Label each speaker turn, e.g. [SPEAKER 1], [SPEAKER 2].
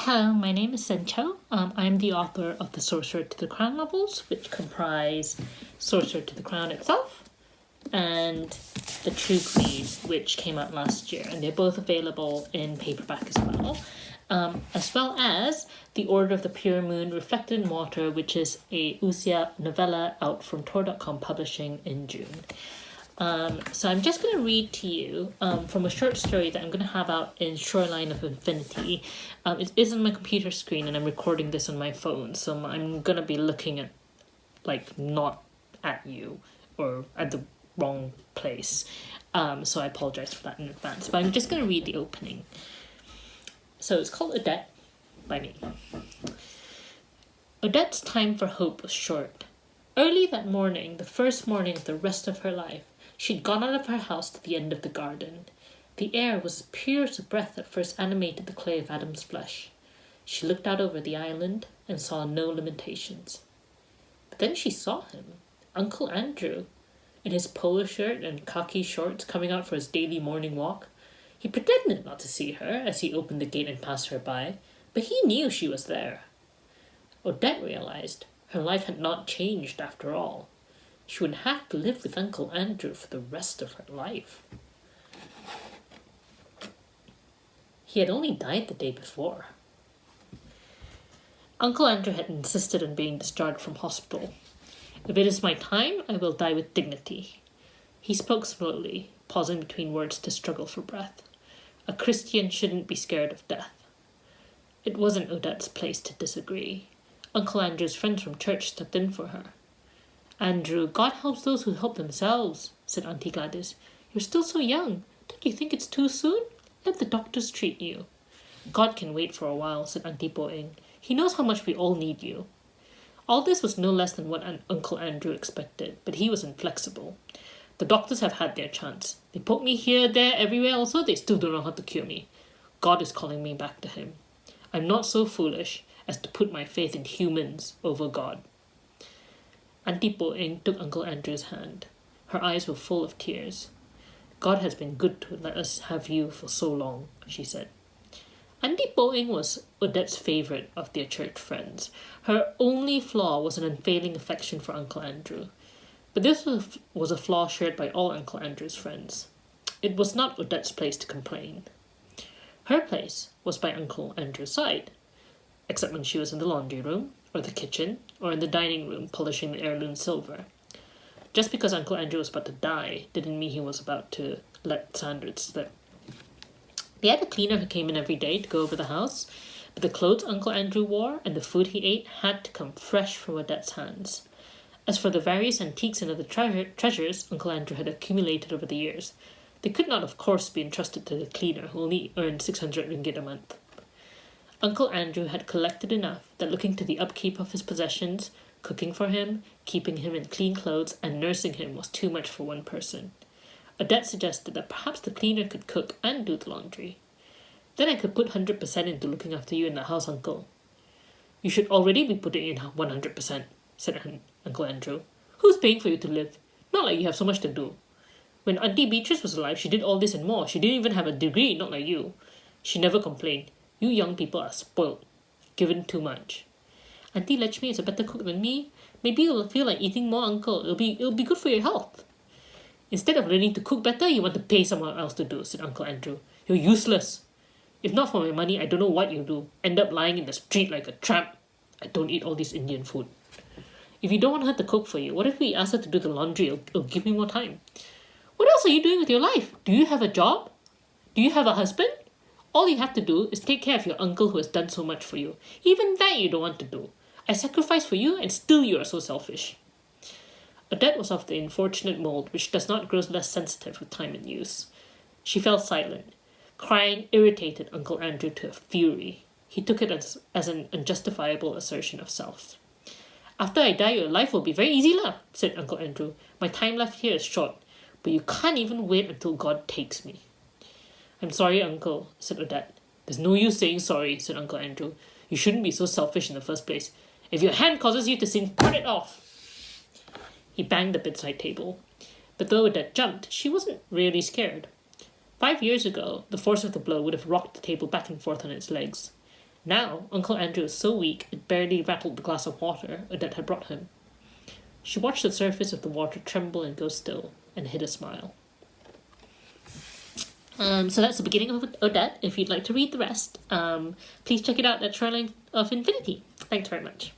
[SPEAKER 1] Hello, my name is Zen Cho. I'm the author of the Sorcerer to the Crown novels, which comprise Sorcerer to the Crown itself and The True Queen, which came out last year, and they're both available in paperback as well as The Order of the Pure Moon Reflected in Water, which is a Usia novella out from Tor.com Publishing in June. So I'm just going to read to you from a short story that I'm going to have out in Shoreline of Infinity. It is on my computer screen and I'm recording this on my phone, so I'm going to be looking at, not at you or at the wrong place. So I apologize for that in advance, but I'm just going to read the opening. So it's called Odette by me. Odette's time for hope was short. Early that morning, the first morning of the rest of her life, she'd gone out of her house to the end of the garden. The air was as pure as a breath that first animated the clay of Adam's flesh. She looked out over the island and saw no limitations. But then she saw him, Uncle Andrew, in his polo shirt and khaki shorts coming out for his daily morning walk. He pretended not to see her as he opened the gate and passed her by, but he knew she was there. Odette realized her life had not changed after all. She would have to live with Uncle Andrew for the rest of her life. He had only died the day before. Uncle Andrew had insisted on being discharged from hospital. If it is my time, I will die with dignity. He spoke slowly, pausing between words to struggle for breath. A Christian shouldn't be scared of death. It wasn't Odette's place to disagree. Uncle Andrew's friends from church stepped in for her. "Andrew, God helps those who help themselves," said Auntie Gladys. "You're still so young. Don't you think it's too soon? Let the doctors treat you." "God can wait for a while," said Auntie Boing. "He knows how much we all need you." All this was no less than what Uncle Andrew expected, but he was inflexible. "The doctors have had their chance. They poke me here, there, everywhere also, they still don't know how to cure me. God is calling me back to him. I'm not so foolish as to put my faith in humans over God." Auntie Po-ing took Uncle Andrew's hand. Her eyes were full of tears. "God has been good to let us have you for so long," she said. Auntie Po-ing was Odette's favourite of their church friends. Her only flaw was an unfailing affection for Uncle Andrew. But this was a flaw shared by all Uncle Andrew's friends. It was not Odette's place to complain. Her place was by Uncle Andrew's side, except when she was in the laundry room, or the kitchen, or in the dining room polishing the heirloom silver. Just because Uncle Andrew was about to die didn't mean he was about to let Sandra slip. They had a cleaner who came in every day to go over the house, but the clothes Uncle Andrew wore and the food he ate had to come fresh from Odette's hands. As for the various antiques and other treasures Uncle Andrew had accumulated over the years, they could not, of course, be entrusted to the cleaner who only earned 600 ringgit a month. Uncle Andrew had collected enough that looking to the upkeep of his possessions, cooking for him, keeping him in clean clothes, and nursing him was too much for one person. Odette suggested that perhaps the cleaner could cook and do the laundry. "Then I could put 100% into looking after you in the house, Uncle." "You should already be putting in 100%, said Uncle Andrew. "Who's paying for you to live? Not like you have so much to do. When Auntie Beatrice was alive, she did all this and more. She didn't even have a degree, not like you. She never complained. You young people are spoiled, given too much." "Auntie Lechmi is a better cook than me. Maybe you'll feel like eating more, Uncle. It'll be good for your health." "Instead of learning to cook better, you want to pay someone else to do," said Uncle Andrew. "You're useless. If not for my money, I don't know what you do. End up lying in the street like a tramp. I don't eat all this Indian food." "If you don't want her to cook for you, what if we ask her to do the laundry? It'll give me more time." "What else are you doing with your life? Do you have a job? Do you have a husband? All you have to do is take care of your uncle who has done so much for you. Even that you don't want to do. I sacrificed for you and still you are so selfish." Odette was of the unfortunate mold which does not grow less sensitive with time and use. She fell silent. Crying irritated Uncle Andrew to a fury. He took it as an unjustifiable assertion of self. "After I die, your life will be very easy lah," said Uncle Andrew. "My time left here is short, but you can't even wait until God takes me." "I'm sorry, Uncle," said Odette. "There's no use saying sorry," said Uncle Andrew. "You shouldn't be so selfish in the first place. If your hand causes you to sin, cut it off." He banged the bedside table. But though Odette jumped, she wasn't really scared. 5 years ago, the force of the blow would have rocked the table back and forth on its legs. Now, Uncle Andrew was so weak it barely rattled the glass of water Odette had brought him. She watched the surface of the water tremble and go still, and hid a smile. So that's the beginning of Odette. If you'd like to read the rest, please check it out at Shoreline of Infinity. Thanks very much.